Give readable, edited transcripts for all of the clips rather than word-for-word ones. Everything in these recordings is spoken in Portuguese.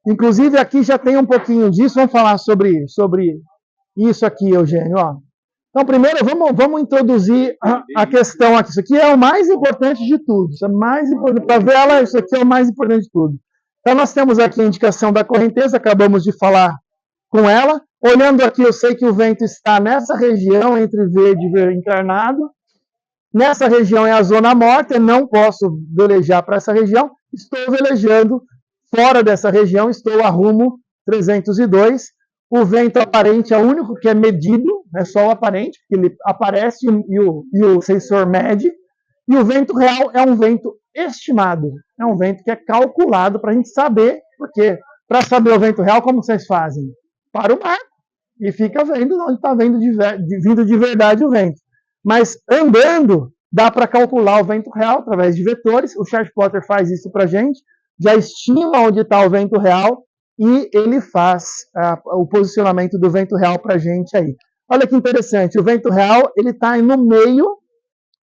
Inclusive, aqui já tem um pouquinho disso. Vamos falar sobre isso aqui, Eugênio. Ó. Então, primeiro, vamos introduzir a questão aqui. Isso aqui é o mais importante de tudo. Isso é mais importante. Para vela, isso aqui é o mais importante de tudo. Então, nós temos aqui a indicação da correnteza, acabamos de falar com ela. Olhando aqui, eu sei que o vento está nessa região, entre verde e verde encarnado. Nessa região é a zona morta, eu não posso velejar para essa região. Estou velejando fora dessa região, estou a rumo 302. O vento aparente é o único que é medido, é só o aparente, porque ele aparece e o sensor mede. E o vento real é um vento estimado, é um vento que é calculado para a gente saber, porque para saber o vento real, como vocês fazem? Para o mar e fica vendo onde está vindo de verdade o vento. Mas andando, dá para calcular o vento real através de vetores. O ChartPlotter faz isso para a gente, já estima onde está o vento real e ele faz o posicionamento do vento real para a gente aí. Olha que interessante, o vento real ele está no meio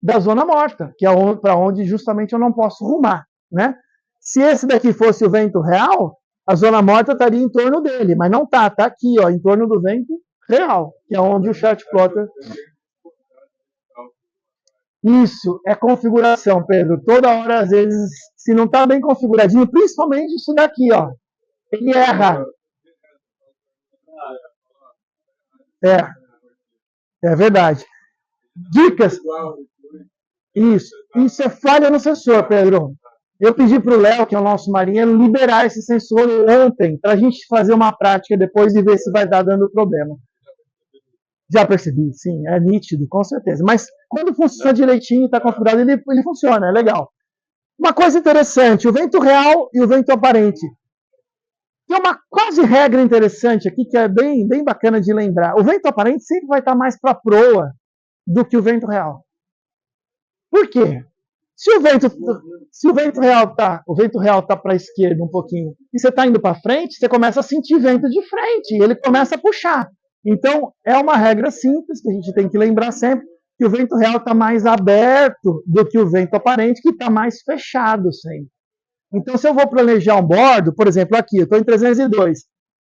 da zona morta, que é para onde justamente eu não posso rumar, né? Se esse daqui fosse o vento real, a zona morta estaria em torno dele, mas não está, está aqui, ó, em torno do vento real, que é onde o ChartPlotter... Isso, é configuração, Pedro. Toda hora, às vezes, se não está bem configuradinho, principalmente isso daqui, ó, ele erra. É verdade. Dicas. Isso é falha no sensor, Pedro. Eu pedi para o Léo, que é o nosso marinheiro, liberar esse sensor ontem, para a gente fazer uma prática depois e ver se vai dar dando problema. Já percebi, sim, é nítido, com certeza. Mas quando funciona direitinho, está configurado, ele funciona, é legal. Uma coisa interessante, o vento real e o vento aparente. Tem uma quase regra interessante aqui, que é bem bacana de lembrar. O vento aparente sempre vai estar mais para a proa do que o vento real. Por quê? Se o vento real está para a esquerda um pouquinho, e você está indo para frente, você começa a sentir vento de frente, e ele começa a puxar. Então, é uma regra simples que a gente tem que lembrar sempre, que o vento real está mais aberto do que o vento aparente, que está mais fechado sempre. Então, se eu vou planejar um bordo, por exemplo, aqui, eu estou em 302,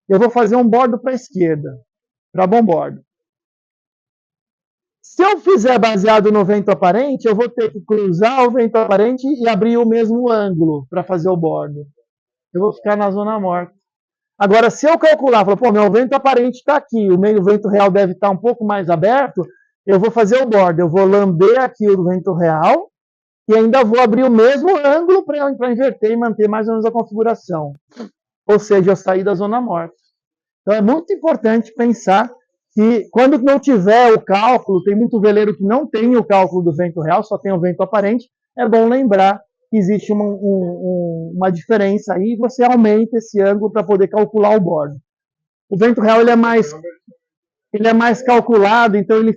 eu vou fazer um bordo para a esquerda, para bom bordo. Se eu fizer baseado no vento aparente, eu vou ter que cruzar o vento aparente e abrir o mesmo ângulo para fazer o bordo. Eu vou ficar na zona morta. Agora, se eu calcular, falar, meu vento aparente está aqui, o meio vento real deve estar um pouco mais aberto, eu vou fazer o bordo, eu vou lamber aqui o vento real e ainda vou abrir o mesmo ângulo para inverter e manter mais ou menos a configuração. Ou seja, eu saí da zona morta. Então, é muito importante pensar que quando não tiver o cálculo, tem muito veleiro que não tem o cálculo do vento real, só tem o vento aparente, é bom lembrar que existe uma diferença aí, você aumenta esse ângulo para poder calcular o bordo. O vento real ele é mais calculado, então ele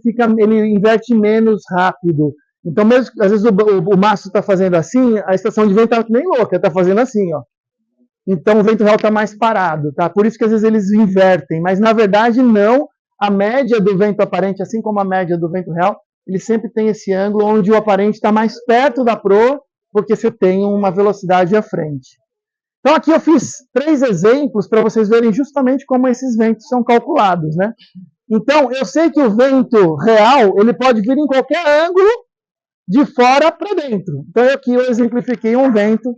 inverte menos rápido. Então, mesmo às vezes o mastro está fazendo assim, a estação de vento está nem louca, está fazendo assim, ó. Então o vento real está mais parado, tá? Por isso que às vezes eles invertem, mas na verdade não. A média do vento aparente, assim como a média do vento real, ele sempre tem esse ângulo onde o aparente está mais perto da proa, porque você tem uma velocidade à frente. Então aqui eu fiz 3 exemplos para vocês verem justamente como esses ventos são calculados, né? Então eu sei que o vento real ele pode vir em qualquer ângulo de fora para dentro. Então aqui eu exemplifiquei um vento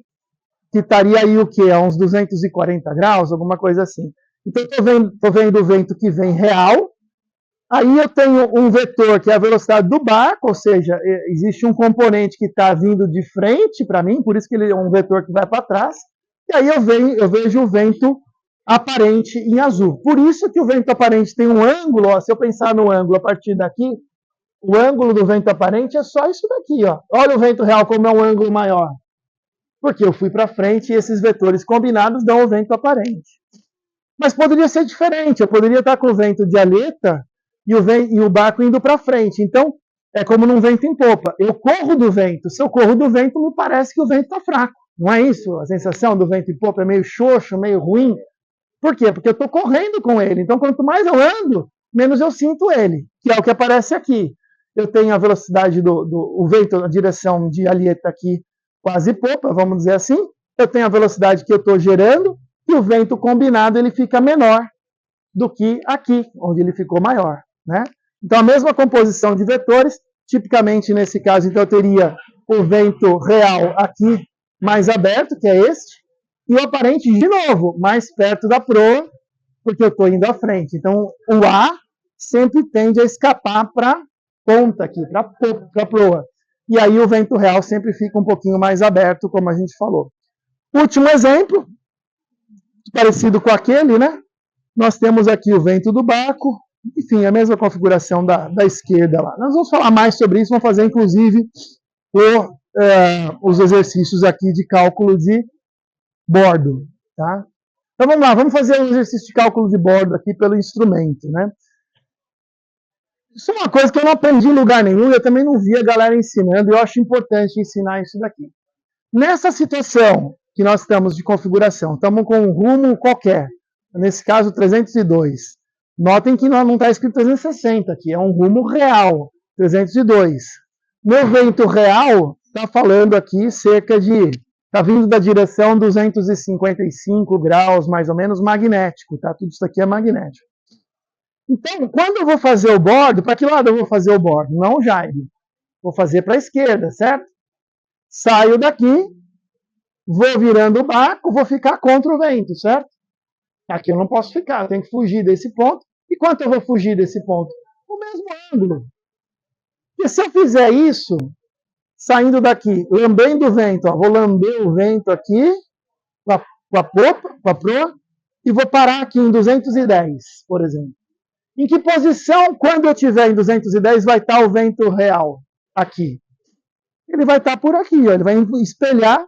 que estaria aí o quê? A uns 240 graus, alguma coisa assim. Então estou vendo o vento que vem real. Aí eu tenho um vetor que é a velocidade do barco, ou seja, existe um componente que está vindo de frente para mim, por isso que ele é um vetor que vai para trás. E aí eu vejo o vento aparente em azul. Por isso que o vento aparente tem um ângulo, ó, se eu pensar no ângulo a partir daqui, o ângulo do vento aparente é só isso daqui. Ó. Olha o vento real como é um ângulo maior. Porque eu fui para frente e esses vetores combinados dão o vento aparente. Mas poderia ser diferente, eu poderia estar com o vento de aleta e o barco indo para frente. Então, é como num vento em popa. Eu corro do vento. Se eu corro do vento, me parece que o vento está fraco. Não é isso? A sensação do vento em popa é meio xoxo, meio ruim. Por quê? Porque eu estou correndo com ele. Então, quanto mais eu ando, menos eu sinto ele. Que é o que aparece aqui. Eu tenho a velocidade o vento na direção de aleta aqui, quase popa, vamos dizer assim. Eu tenho a velocidade que eu estou gerando. E o vento combinado ele fica menor do que aqui, onde ele ficou maior, né? Então, a mesma composição de vetores, tipicamente nesse caso, então eu teria o vento real aqui mais aberto, que é este, e o aparente, de novo, mais perto da proa, porque eu estou indo à frente. Então, o A sempre tende a escapar para a ponta aqui, para a proa. E aí o vento real sempre fica um pouquinho mais aberto, como a gente falou. Último exemplo, parecido com aquele, né? Nós temos aqui o vento do barco, enfim, a mesma configuração da esquerda lá. Nós vamos falar mais sobre isso, vamos fazer inclusive os exercícios aqui de cálculo de bordo, tá? Então vamos lá, vamos fazer um exercício de cálculo de bordo aqui pelo instrumento, né? Isso é uma coisa que eu não aprendi em lugar nenhum, eu também não vi a galera ensinando, e eu acho importante ensinar isso daqui. Nessa situação que nós estamos de configuração, estamos com um rumo qualquer, nesse caso 302. Notem que não está escrito 360 aqui, é um rumo real, 302. Meu vento real está falando aqui cerca de, está vindo da direção 255 graus, mais ou menos, magnético, tá? Tudo isso aqui é magnético. Então, quando eu vou fazer o bordo, para que lado eu vou fazer o bordo? Não o jibe. Vou fazer para a esquerda, certo? Saio daqui, vou virando o barco, vou ficar contra o vento, certo? Aqui eu não posso ficar, eu tenho que fugir desse ponto. E quanto eu vou fugir desse ponto? O mesmo ângulo. E se eu fizer isso, saindo daqui, lambendo o vento, ó, vou lamber o vento aqui, com a proa, e vou parar aqui em 210, por exemplo. Em que posição, quando eu estiver em 210, vai estar o vento real? Aqui. Ele vai estar por aqui, ó, ele vai espelhar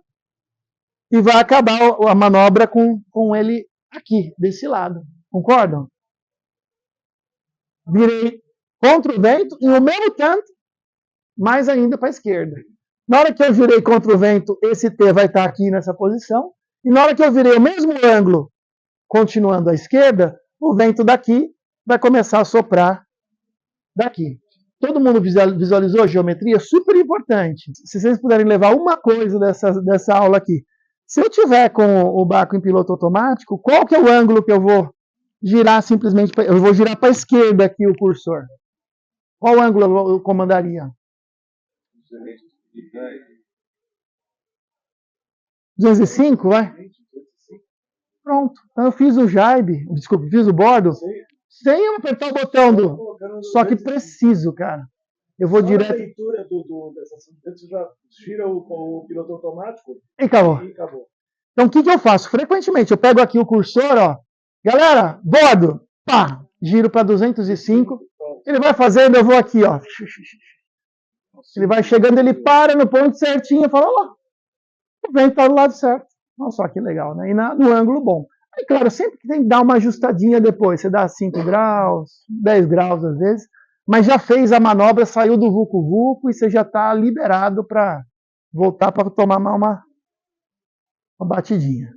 e vai acabar a manobra com ele aqui, desse lado. Concordam? Virei contra o vento e o mesmo tanto, mais ainda para a esquerda. Na hora que eu virei contra o vento, esse T vai estar aqui nessa posição. E na hora que eu virei o mesmo ângulo, continuando à esquerda, o vento daqui vai começar a soprar daqui. Todo mundo visualizou a geometria? Super importante. Se vocês puderem levar uma coisa dessa aula aqui. Se eu tiver com o barco em piloto automático, qual que é o ângulo que eu vou girar simplesmente? Eu vou girar para a esquerda aqui o cursor. Qual ângulo eu comandaria? 205, vai? Pronto. Então eu fiz o jibe, desculpa, fiz o bordo, sem eu apertar o botão do... Só que preciso, cara. Eu vou direto... A leitura você já gira o piloto automático e acabou. Então o que eu faço? Frequentemente eu pego aqui o cursor, ó. Galera, bordo, pá, giro para 205. Ele vai fazendo, eu vou aqui, ó. Ele vai chegando, ele para no ponto certinho e fala, ó, o vento está do lado certo. Nossa, só que legal, né? E no ângulo bom. Aí, claro, sempre que tem que dar uma ajustadinha depois. Você dá 5 graus, 10 graus às vezes. Mas já fez a manobra, saiu do vucu-vucu e você já está liberado para voltar para tomar uma batidinha.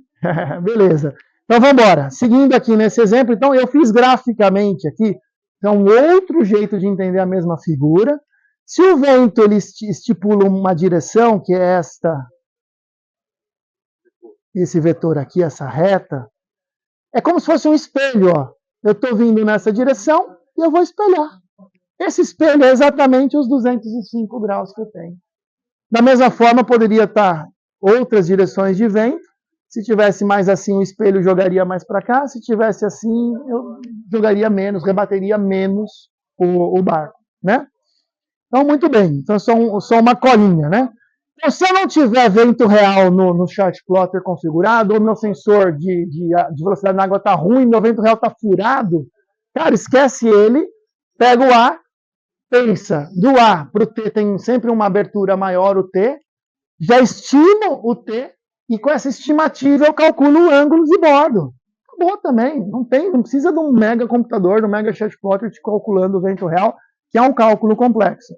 Beleza. Então, vamos embora. Seguindo aqui nesse exemplo, então, eu fiz graficamente aqui. Então, outro jeito de entender a mesma figura. Se o vento ele estipula uma direção, que é esse vetor aqui, essa reta, é como se fosse um espelho, ó. Eu estou vindo nessa direção e eu vou espelhar. Esse espelho é exatamente os 205 graus que eu tenho. Da mesma forma, poderia estar outras direções de vento. Se tivesse mais assim, o espelho jogaria mais para cá. Se tivesse assim, eu jogaria menos, rebateria menos o barco, né? Então, muito bem. Então, só uma colinha, né? Então, se eu não tiver vento real no chart plotter configurado, ou meu sensor de velocidade na água está ruim, meu vento real está furado, cara, esquece ele, pega o A, pensa, do A para o T tem sempre uma abertura maior, o T, já estimo o T, e com essa estimativa eu calculo o ângulo de bordo. Acabou também, não precisa de um mega computador, de um mega chart plotter te calculando o vento real, que é um cálculo complexo.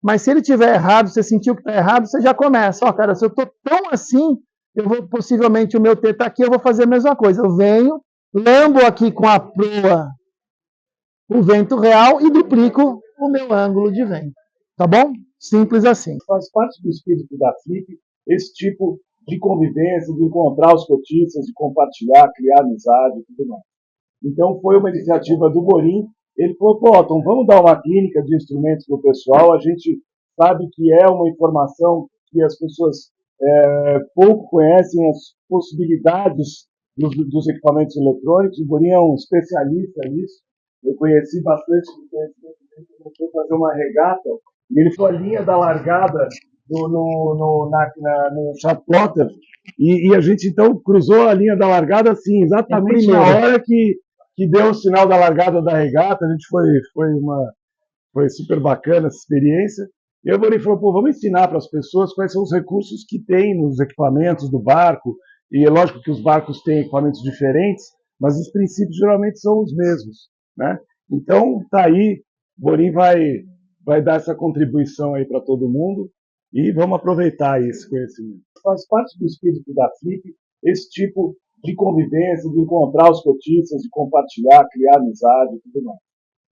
Mas se ele estiver errado, você sentiu que está errado, você já começa. Ó, cara, se eu estou tão assim, possivelmente o meu T está aqui, eu vou fazer a mesma coisa. Eu venho, lambo aqui com a proa o vento real e duplico o meu ângulo de vento. Tá bom? Simples assim. Faz parte do espírito da FLIP esse tipo de convivência, de encontrar os cotistas, de compartilhar, criar amizade e tudo mais. Então, foi uma iniciativa do Borim. Ele falou, pô, então vamos dar uma clínica de instrumentos para o pessoal. A gente sabe que é uma informação que as pessoas pouco conhecem as possibilidades dos equipamentos eletrônicos. O Borim é um especialista nisso. Eu conheci bastante do conhecimento dele, começou a fazer uma regata, e ele foi a linha da largada no chat plotter, e a gente então cruzou a linha da largada assim, exatamente na hora que deu o sinal da largada da regata. A gente foi super bacana essa experiência. E o Borim falou, pô, vamos ensinar para as pessoas quais são os recursos que tem nos equipamentos do barco. E é lógico que os barcos têm equipamentos diferentes, mas os princípios geralmente são os mesmos, né? Então, tá aí, o Borim vai dar essa contribuição aí para todo mundo e vamos aproveitar esse conhecimento. Faz parte do espírito da Flip esse tipo de convivência, de encontrar os cotistas, de compartilhar, criar amizade e tudo mais.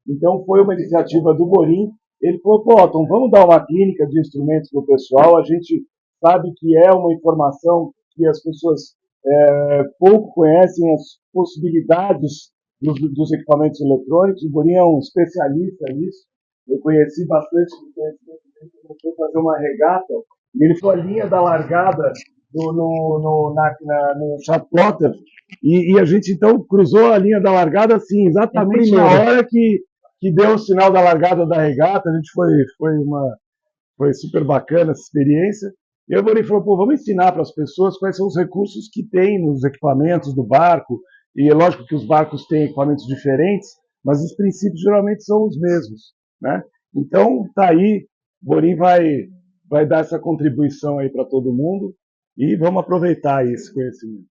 Então, foi uma iniciativa do Borim. Ele falou, pô, então vamos dar uma clínica de instrumentos para o pessoal. A gente sabe que é uma informação que as pessoas pouco conhecem as possibilidades dos equipamentos eletrônicos. O Borim é um especialista nisso. Eu conheci bastante do conhecimento dele, começou a fazer uma regata, e ele foi a linha da largada no chat plotter, e a gente então cruzou a linha da largada assim, exatamente na hora que deu o sinal da largada da regata. A gente foi super bacana essa experiência. E o Borim falou, pô, vamos ensinar para as pessoas quais são os recursos que tem nos equipamentos do barco. E é lógico que os barcos têm equipamentos diferentes, mas os princípios geralmente são os mesmos, né? Então, tá aí, o Borim vai dar essa contribuição aí para todo mundo e vamos aproveitar esse conhecimento.